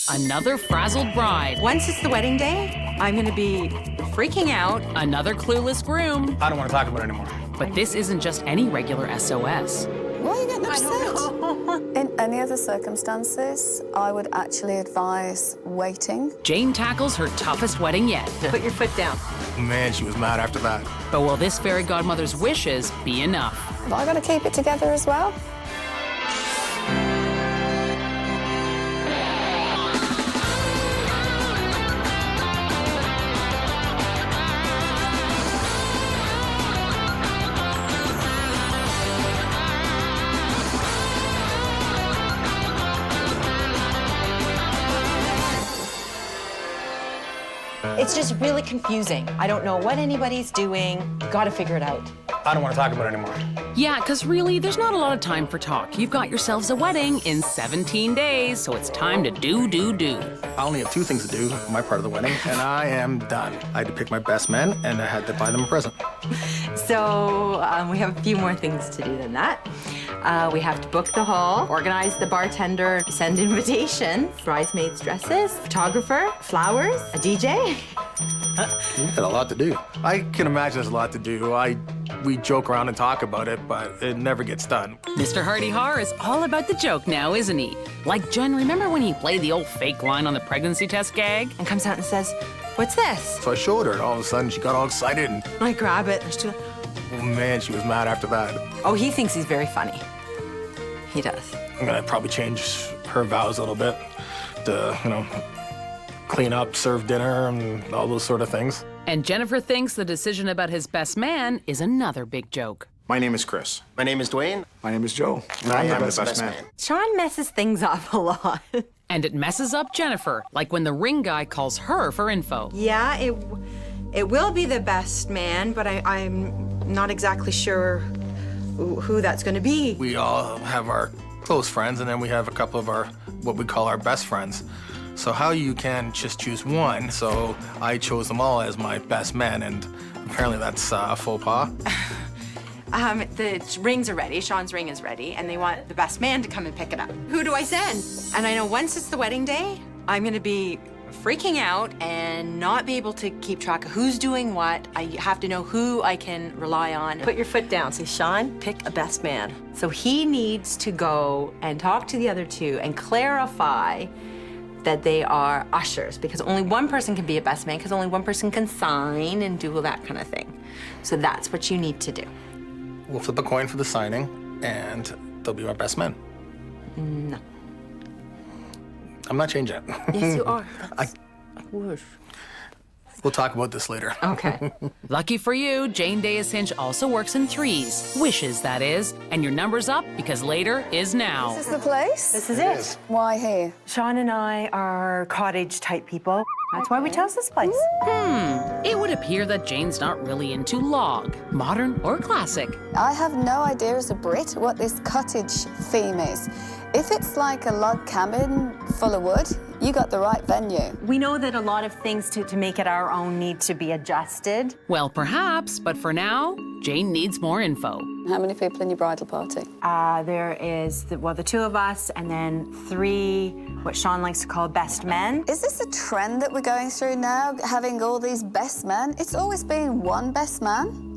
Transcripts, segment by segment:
Another frazzled bride. Once it's the wedding day, I'm gonna be freaking out. Another clueless groom. I don't want to talk about it anymore. But this isn't just any regular SOS. Why are you getting upset? In any other circumstances, I would actually advise waiting. Jane tackles her toughest wedding yet. Put your foot down. Man, she was mad after that. But will this fairy godmother's wishes be enough? Have I got to keep it together as well? It's just really confusing. I don't know what anybody's doing. Gotta figure it out. I don't want to talk about it anymore. Yeah, because really, there's not a lot of time for talk. You've got yourselves a wedding in 17 days, so it's time to do. I only have two things to do, my part of the wedding, and I am done. I had to pick my best men, and I had to buy them a present. So we have a few more things to do than that. We have to book the hall, organize the bartender, send invitation, bridesmaids' dresses, photographer, flowers, a DJ. You've got a lot to do. I can imagine there's a lot to do. We joke around and talk about it, but it never gets done. Mr. Hardy Har is all about the joke now, isn't he? Like Jen, remember when he played the old fake line on the pregnancy test gag? And comes out and says, "What's this?" So I showed her, and all of a sudden she got all excited, and I grab it. And she's like, oh man, she was mad after that. oh, he thinks he's very funny. He does. I'm gonna probably change her vows a little bit to, clean up, serve dinner, and all those sort of things. And Jennifer thinks the decision about his best man is another big joke. My name is Chris. My name is Dwayne. My name is Joe. And I I'm am the best man. Shawn messes things up a lot. And it messes up Jennifer, like when the ring guy calls her for info. Yeah, it will be the best man, but I'm not exactly sure who that's going to be. We all have our close friends, and then we have a couple of our, what we call our best friends. So how you can just choose one, so I chose them all as my best men, and apparently that's a faux pas. The rings are ready, Shawn's ring is ready, and they want the best man to come and pick it up. Who do I send? And I know once it's the wedding day, I'm gonna be freaking out and not be able to keep track of who's doing what. I have to know who I can rely on. Put your foot down. Say, Shawn, pick a best man. So he needs to go and talk to the other two and clarify that they are ushers, because only one person can be a best man, because only one person can sign and do all that kind of thing. So that's what you need to do. We'll flip a coin for the signing, and they'll be our best men. No. I'm not changing it. Yes, you are. We'll talk about this later. Okay. Lucky for you, Jane Deasinch also works in threes. Wishes, that is. And your number's up because later is now. Is this the place? This is it. Why here? Shawn and I are cottage-type people. That's why we chose this place. It would appear that Jane's not really into log, modern or classic. I have no idea as a Brit what this cottage theme is. If it's like a log cabin full of wood, you got the right venue. We know that a lot of things to make it our own need to be adjusted. Well, perhaps, but for now, Jane needs more info. How many people in your bridal party? There is, the two of us, and then 3, what Shawn likes to call best men. Is this a trend that we're going through now, having all these best men? It's always been one best man.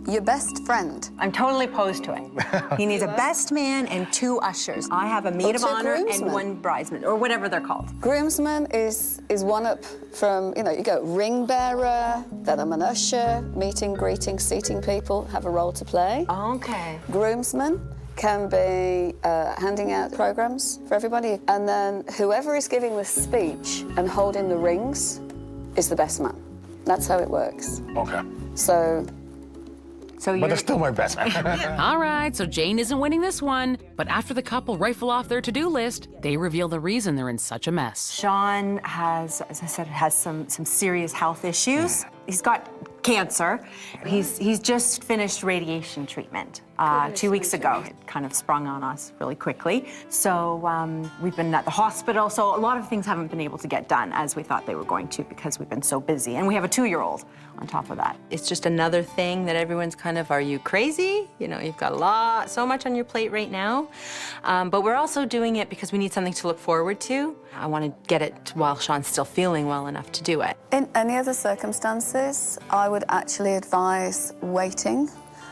Your best friend. I'm totally opposed to it. He needs a best man and 2 ushers. I have a maid of two honor and groomsmen. 1 bridesmaid, or whatever they're called. Groomsman is one up from, you go ring bearer, then I'm an usher, meeting, greeting, seating people, have a role to play. Okay. Groomsman can be handing out programs for everybody. And then whoever is giving the speech and holding the rings is the best man. That's how it works. Okay. So But they're still my best man. All right, so Jane isn't winning this one. But after the couple rifle off their to-do list, they reveal the reason they're in such a mess. Shawn has, as I said, some serious health issues. He's got cancer. He's just finished radiation treatment. 2 weeks ago. It kind of sprung on us really quickly. So we've been at the hospital. So a lot of things haven't been able to get done as we thought they were going to because we've been so busy. And we have a 2-year-old on top of that. It's just another thing that everyone's kind of, are you crazy? You know, you've got so much on your plate right now. But we're also doing it because we need something to look forward to. I want to get it while Shawn's still feeling well enough to do it. In any other circumstances, I would actually advise waiting.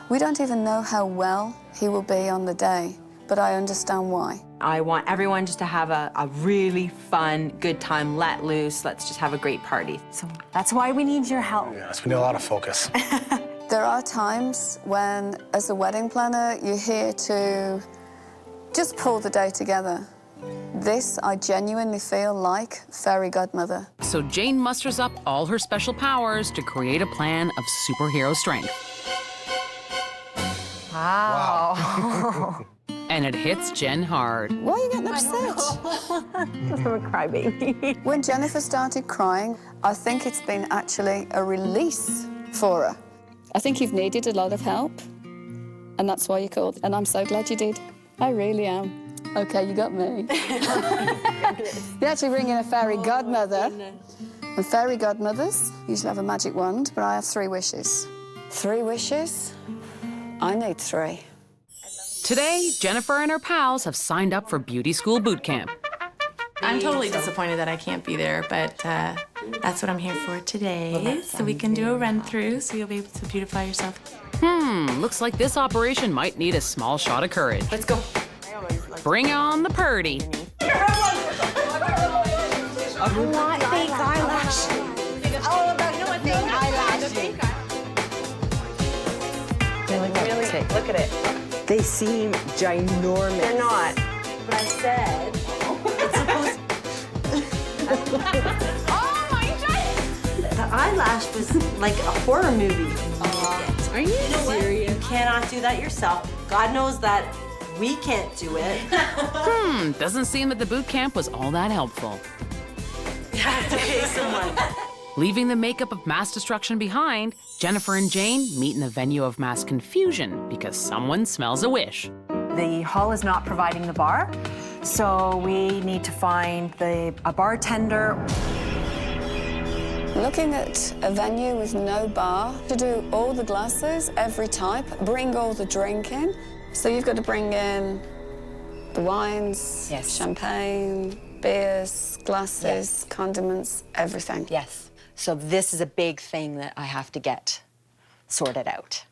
We don't even know how well he will be on the day, but I understand why. I want everyone just to have a really fun, good time, let loose. Let's just have a great party. So that's why we need your help. Yes, we need a lot of focus. There are times when, as a wedding planner, you're here to just pull the day together. This, I genuinely feel like fairy godmother. So Jane musters up all her special powers to create a plan of superhero strength. Wow. And it hits Jen hard. Why are you getting upset? I'm a crybaby. When Jennifer started crying, I think it's been actually a release for her. I think you've needed a lot of help, and that's why you called. And I'm so glad you did. I really am. Okay, you got me. You're actually bringing a fairy godmother. And fairy godmothers usually have a magic wand, but I have 3 wishes. 3 wishes? I need 3. Today, Jennifer and her pals have signed up for beauty school boot camp. I'm totally disappointed that I can't be there, but that's what I'm here for today. So we can do a run-through, so you'll be able to beautify yourself. Looks like this operation might need a small shot of courage. Let's go. Bring on the purdy. I want fake eyelashes. It's all about fake eyelashes. Really, look at it. They seem ginormous. They're not. But I said it's supposed. Oh my God! The eyelash was like a horror movie. Are you serious? You cannot do that yourself. God knows that we can't do it. Doesn't seem that the boot camp was all that helpful. You have to pay someone. Leaving the makeup of mass destruction behind, Jennifer and Jane meet in the venue of mass confusion because someone smells a wish. The hall is not providing the bar, so we need to find a bartender. Looking at a venue with no bar, to do all the glasses, every type, bring all the drink in. So you've got to bring in the wines, Yes. champagne, beers, glasses, Yes. condiments, everything. Yes. So this is a big thing that I have to get sorted out.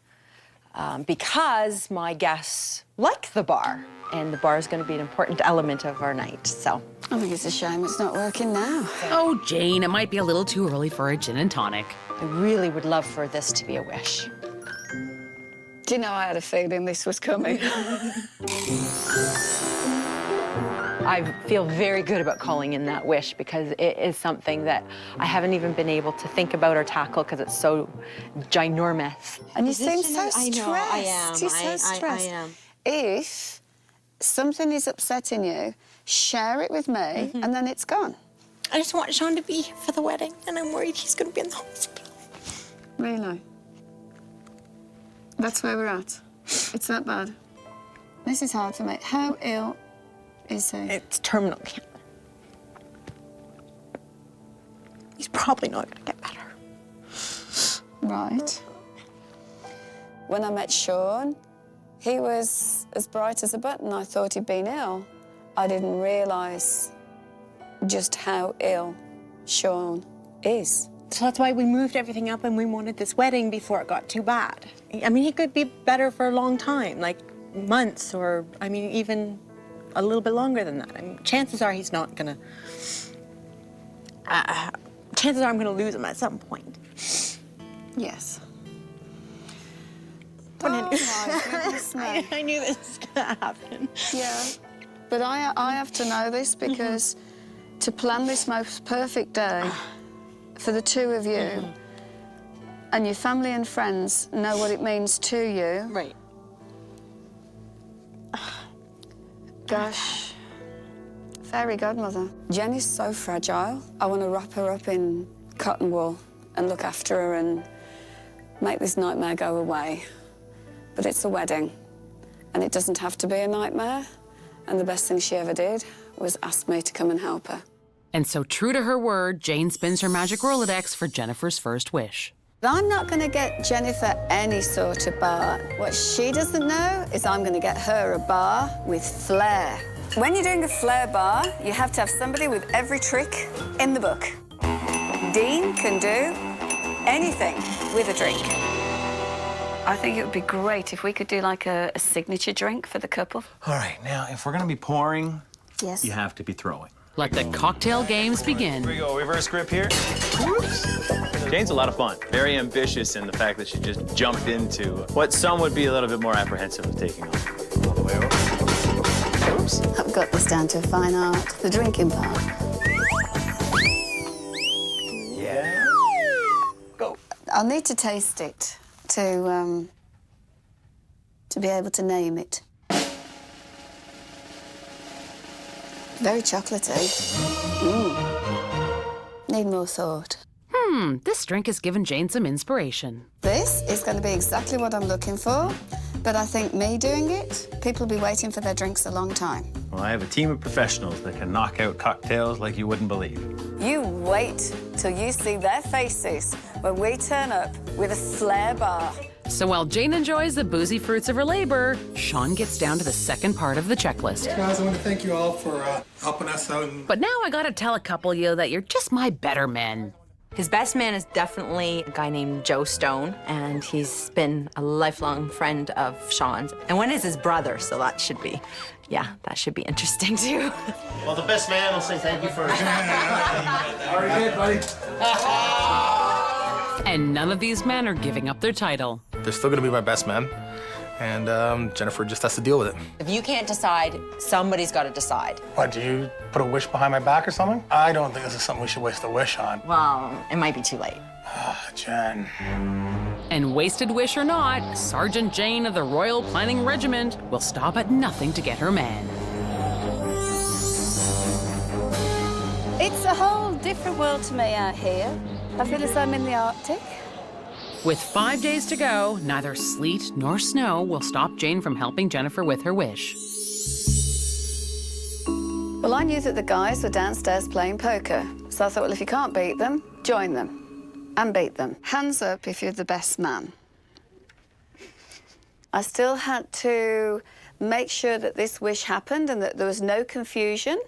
Because my guests like the bar, and the bar is going to be an important element of our night, so. I think it's a shame it's not working now. Oh, Jane, it might be a little too early for a gin and tonic. I really would love for this to be a wish. Do you know, I had a feeling this was coming. I feel very good about calling in that wish because it is something that I haven't even been able to think about or tackle because it's so ginormous. And you seem so stressed. I know, I am. You're so stressed. I am. If something is upsetting you, share it with me, and then it's gone. I just want Shawn to be here for the wedding, and I'm worried he's going to be in the hospital. Really? That's where we're at. It's that bad. This is hard for me. How ill is he? It's terminal cancer. He's probably not going to get better. Right. When I met Shawn, he was as bright as a button. I thought he'd been ill. I didn't realise just how ill Shawn is. So that's why we moved everything up and we wanted this wedding before it got too bad. I mean, he could be better for a long time, like months or, I mean, even a little bit longer than that. I mean, chances are he's not gonna, chances are I'm gonna lose him at some point. Yes. But Oh, my goodness me. I knew this was gonna happen. Yeah. But I have to know this because to plan this most perfect day for the two of you and your family and friends know what it means to you. Right. Gosh. Fairy godmother. Jen is so fragile. I want to wrap her up in cotton wool and look after her and make this nightmare go away. But it's a wedding. and it doesn't have to be a nightmare. And the best thing she ever did was ask me to come and help her. And so, true to her word, Jane spins her magic Rolodex for Jennifer's first wish. I'm not going to get Jennifer any sort of bar. What she doesn't know is I'm going to get her a bar with flair. When you're doing a flair bar, you have to have somebody with every trick in the book. Dean can do anything with a drink. I think it would be great if we could do like a signature drink for the couple. All right, now, if we're gonna be pouring, Yes. you have to be throwing. Let the cocktail games begin. Here we go, reverse grip here. Jane's a lot of fun. Very ambitious in the fact that she just jumped into what some would be a little bit more apprehensive of taking on. All the way over. Oops. I've got this down to a fine art, the drinking part. Yeah. Go. I'll need to taste it to be able to name it. Very chocolatey. Need more thought. This drink has given Jane some inspiration. This is going to be exactly what I'm looking for, but I think me doing it, people will be waiting for their drinks a long time. Well, I have a team of professionals that can knock out cocktails like you wouldn't believe. You wait till you see their faces when we turn up with a flair bar. So while Jane enjoys the boozy fruits of her labor, Shawn gets down to the second part of the checklist. Guys, I want to thank you all for helping us out. But now I gotta tell a couple of you that you're just my better men. His best man is definitely a guy named Joe Stone, and he's been a lifelong friend of Shawn's. And one is his brother, so that should be, that should be interesting too. Well, the best man will say thank you first. Very good, buddy. And none of these men are giving up their title. They're still going to be my best men, and Jennifer just has to deal with it. If you can't decide, somebody's got to decide. What, do you put a wish behind my back or something? I don't think this is something we should waste a wish on. Well, it might be too late. Jen. And wasted wish or not, Sergeant Jane of the Royal Planning Regiment will stop at nothing to get her man. It's a whole different world to me out here. I feel as though I'm in the Arctic. With 5 days to go, neither sleet nor snow will stop Jane from helping Jennifer with her wish. Well, I knew that the guys were downstairs playing poker, so I thought, well, if you can't beat them, join them and beat them. Hands up if you're the best man. I still had to make sure that this wish happened and that there was no confusion.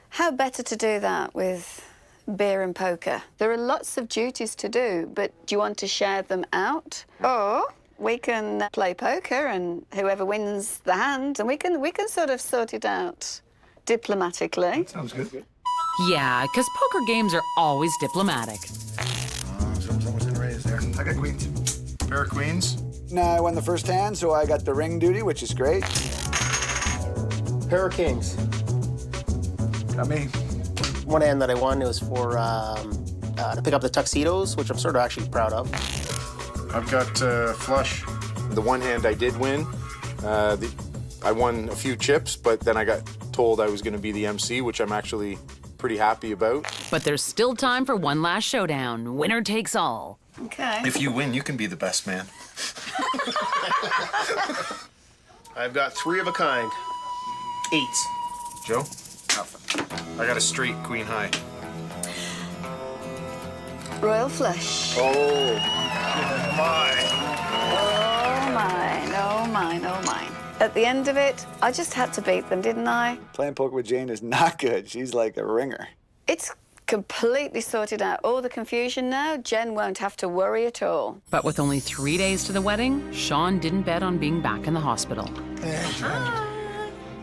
How better to do that with beer and poker? There are lots of duties to do, but do you want to share them out? Or we can play poker and whoever wins the hand, and we can sort of sort it out diplomatically. Sounds good. Yeah, because poker games are always diplomatic. Someone's in raise there. I got queens. Pair of queens. No, I won the first hand, so I got the ring duty, which is great. Pair of kings. Got me. One hand that I won, it was for to pick up the tuxedos, which I'm sort of actually proud of. I've got flush. The one hand I did win. I won a few chips, but then I got told I was going to be the MC, which I'm actually pretty happy about. But there's still time for one last showdown. Winner takes all. Okay. If you win, you can be the best man. I've got 3 of a kind. 8s. Joe? Nothing. I got a straight queen high. Royal flush. Oh, my. Oh, mine, oh, mine, oh, mine. At the end of it, I just had to beat them, didn't I? Playing poker with Jane is not good. She's like a ringer. It's completely sorted out. All the confusion now, Jen won't have to worry at all. But with only 3 days to the wedding, Shawn didn't bet on being back in the hospital. Hey, Jen.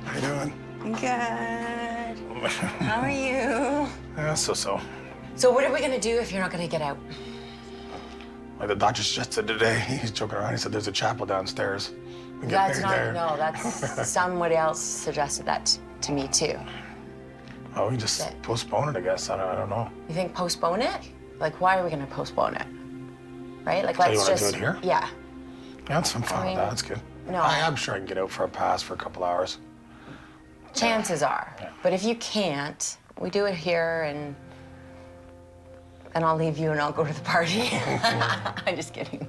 How you doing? Good. How are you? Yeah, so. So what are we going to do if you're not going to get out? Like the doctor suggested today, he's joking around. He said there's a chapel downstairs. We can get That's married not, there. no, that's, somebody else suggested that to me too. Oh, we just postpone it, I guess. I don't know. You think postpone it? Like, why are we going to postpone it? Right? Like, So you let's wanna just. do it here? Yeah. Yeah, I'm fine I mean, with that. That's good. no. I'm sure I can get out for a pass for a couple hours. Chances are. Yeah. But if you can't, we do it here and I'll leave you and I'll go to the party. I'm just kidding.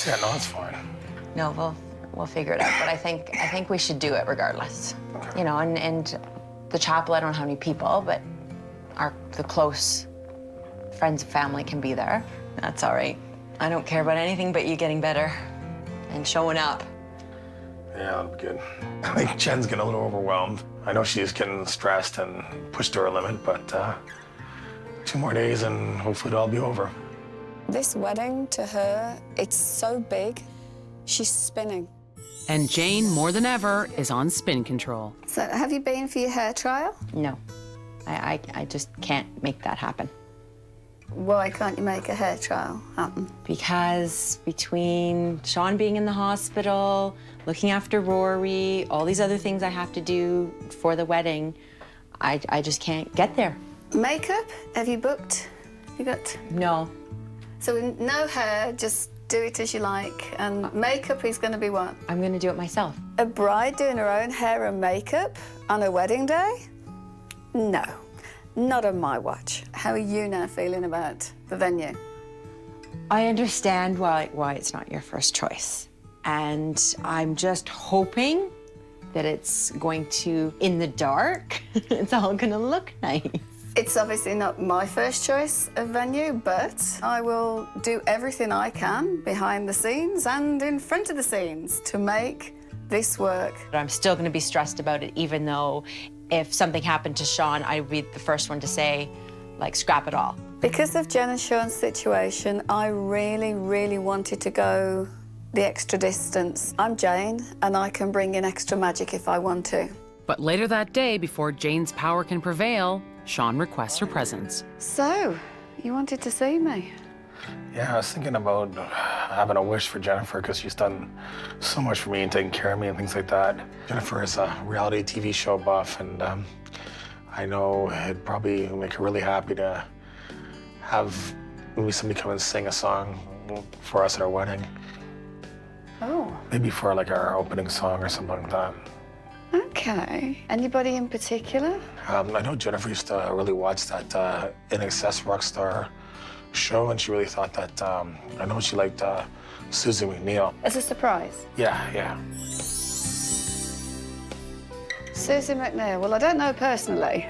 Yeah, no, that's fine. No, well, we'll figure it out. But I think we should do it regardless. You know, and the chapel, I don't know how many people, but the close friends and family can be there. That's all right. I don't care about anything but you getting better and showing up. Yeah, that'll be good. I think Jen's getting a little overwhelmed. I know she's getting stressed and pushed to her limit, but 2 more days and hopefully it'll all be over. This wedding, to her, it's so big, she's spinning. And Jane, more than ever, is on spin control. So have you been for your hair trial? No, I just can't make that happen. Why can't you make a hair trial happen? Because between Shawn being in the hospital, looking after Rory, all these other things I have to do for the wedding, I just can't get there. Makeup, have you booked? You got? No. So no hair, just do it as you like. And makeup is going to be what? I'm going to do it myself. A bride doing her own hair and makeup on a wedding day? No, not on my watch. How are you now feeling about the venue? I understand why it's not your first choice. And I'm just hoping that it's going to, in the dark, it's all going to look nice. It's obviously not my first choice of venue, but I will do everything I can behind the scenes and in front of the scenes to make this work. But I'm still going to be stressed about it, even though if something happened to Shawn, I'd be the first one to say, like, scrap it all. Because of Jen and Shawn's situation, I really, really wanted to go the extra distance. I'm Jane, and I can bring in extra magic if I want to. But later that day, before Jane's power can prevail, Shawn requests her presence. So, you wanted to see me? Yeah, I was thinking about having a wish for Jennifer because she's done so much for me and taking care of me and things like that. Jennifer is a reality TV show buff, and I know it'd probably make her really happy to have maybe somebody come and sing a song for us at our wedding. Oh. Maybe for like our opening song or something like that. Okay. Anybody in particular? I know Jennifer used to really watch that In Excess Rockstar show, and she really thought that, I know she liked Susie McNeil. As a surprise? Yeah. Susie McNeil. Well, I don't know personally,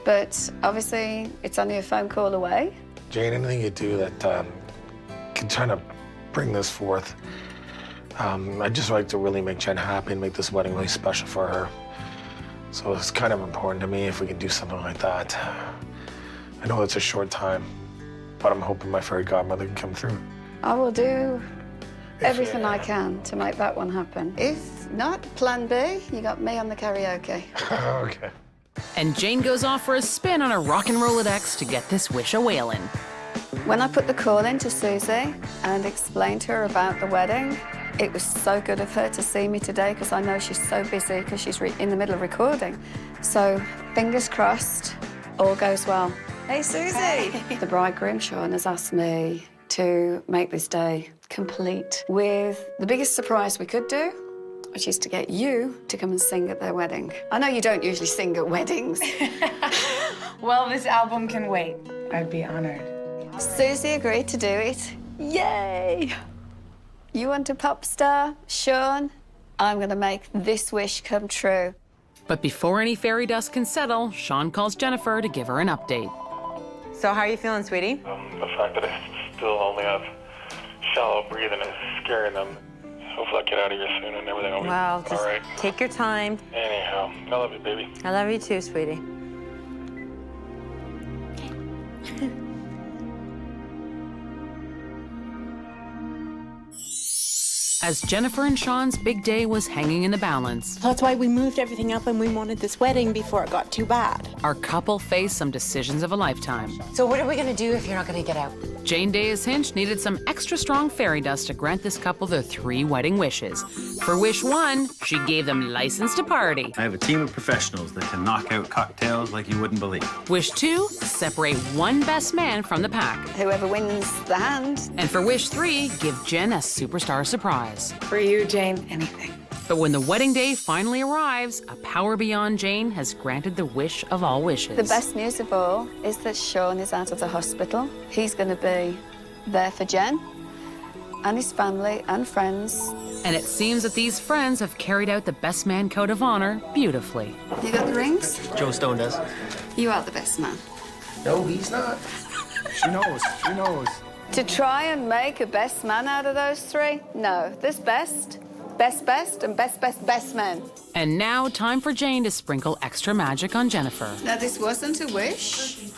but obviously it's only a phone call away. Jane, anything you do that can try to bring this forth. I'd just like to really make Jen happy and make this wedding really special for her. So it's kind of important to me if we can do something like that. I know it's a short time, but I'm hoping my fairy godmother can come through. I will do everything I can to make that one happen. If not, plan B, you got me on the karaoke. Okay. And Jane goes off for a spin on a rock and Rolodex to get this wish a-wailin'. When I put the call in to Susie and explained to her about the wedding, it was so good of her to see me today because I know she's so busy because she's in the middle of recording. So fingers crossed, all goes well. Hey, Susie. Hey. The bridegroom, Shawn, has asked me to make this day complete with the biggest surprise we could do, which is to get you to come and sing at their wedding. I know you don't usually sing at weddings. Well, this album can wait. I'd be honored. Susie agreed to do it. Yay! You want a pop star, Shawn? I'm gonna make this wish come true. But before any fairy dust can settle, Shawn calls Jennifer to give her an update. So how are you feeling, sweetie? The fact that I still only have shallow breathing is scaring them. Hopefully I'll get out of here soon and everything will be Well, just all right. take your time. Anyhow, I love you, baby. I love you too, sweetie. As Jennifer and Shawn's big day was hanging in the balance, That's why we moved everything up and we wanted this wedding before it got too bad. our couple faced some decisions of a lifetime. So what are we gonna do if you're not gonna get out? Jane Deas Hinch needed some extra strong fairy dust to grant this couple their 3 wedding wishes. For wish 1, she gave them license to party. I have a team of professionals that can knock out cocktails like you wouldn't believe. Wish 2, separate one best man from the pack. Whoever wins the hand. And for wish 3, give Jen a superstar surprise. For you, Jane, anything. But when the wedding day finally arrives, a power beyond Jane has granted the wish of all wishes. The best news of all is that Shawn is out of the hospital. He's going to be there for Jen. and his family and friends. And it seems that these friends have carried out the best man code of honor beautifully. You got the rings? Joe Stone does. You are the best man. No, he's not. She knows. She knows. To try and make a best man out of those three? No, there's best, and best men. And now, time for Jane to sprinkle extra magic on Jennifer. Now, this wasn't a wish,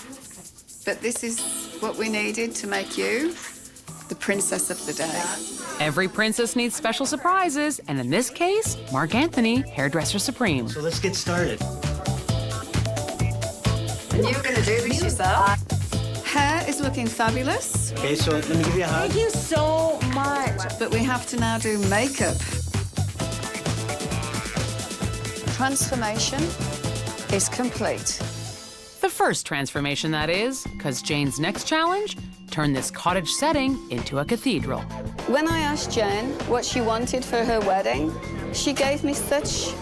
but this is what we needed to make you the princess of the day. Every princess needs special surprises, and in this case, Mark Anthony, hairdresser supreme. So let's get started. And you're going to do this yourself. Hair is looking fabulous. Okay, so let me give you a hug. Thank you so much. But we have to now do makeup. Transformation is complete. The first transformation, that is, because Jane's next challenge, turn this cottage setting into a cathedral. When I asked Jen what she wanted for her wedding, she gave me such...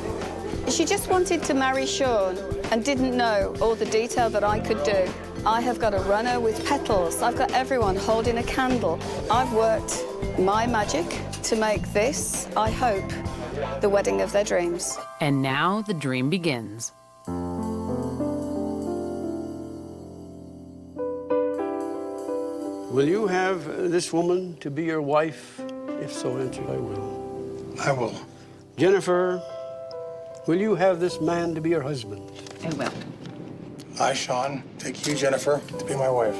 She just wanted to marry Shawn and didn't know all the detail that I could do. I have got a runner with petals. I've got everyone holding a candle. I've worked my magic to make this, I hope, the wedding of their dreams. And now the dream begins. Will you have this woman to be your wife? If so, answer, I will. I will. Jennifer, will you have this man to be your husband? I will. I, Shawn, take you, Jennifer, to be my wife.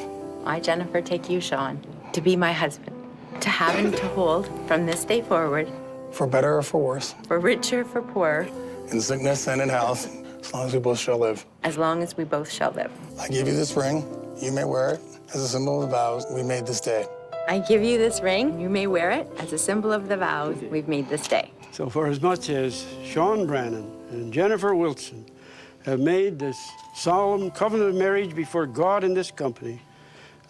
I, Jennifer, take you, Shawn, to be my husband, to have and to hold from this day forward, For better or for worse, for richer, for poorer, in sickness and in health, as long as we both shall live. as long as we both shall live. I give you this ring. You may wear it as a symbol of the vows we made this day. I give you this ring. You may wear it as a symbol of the vows we've made this day. So for as much as Shawn Brannan and Jennifer Wilson have made this solemn covenant of marriage before God and this company,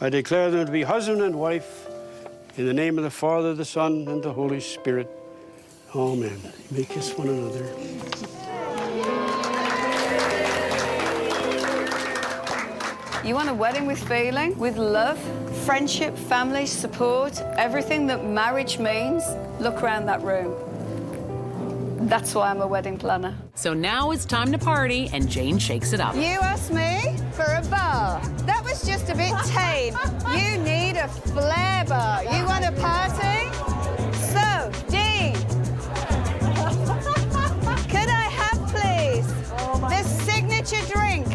I declare them to be husband and wife in the name of the Father, the Son, and the Holy Spirit. Amen. You may kiss one another. You want a wedding with feeling, with love, friendship, family, support, everything that marriage means? Look around that room. That's why I'm a wedding planner. So now it's time to party, and Jane shakes it up. You asked me for a bar. That was just a bit tame. You need a flair bar. You want a party? So, Dean, could I have, please, the signature drink,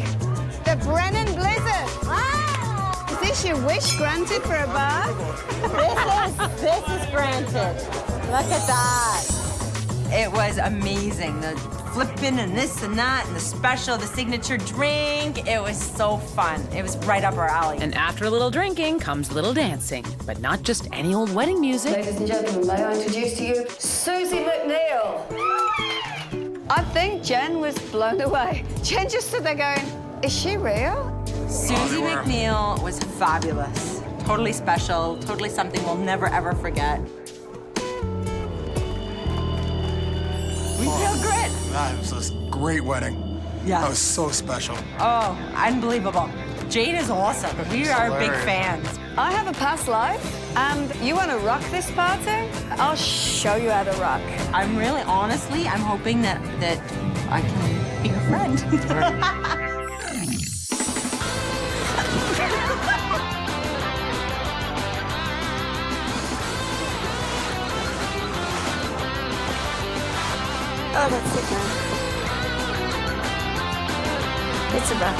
the Brennan Blizzard? Is this your wish granted for a bar? This is granted. Look at that. It was amazing. The flipping and this and that and the special, the signature drink. It was so fun. It was right up our alley. And after a little drinking comes a little dancing, but not just any old wedding music. Ladies and gentlemen, may I introduce to you Susie McNeil. I think Jen was blown away. Jen just stood there going, is she real? Susie McNeil was fabulous. Totally special, totally something we'll never, ever forget. We feel good. That was a great wedding. Yeah. That was so special. Oh, unbelievable. Jade is awesome. We are big fans. I have a past life, and you want to rock this party? I'll show you how to rock. I'm really, honestly, I'm hoping that I can be your friend. Oh, that's it now. It's a wrap.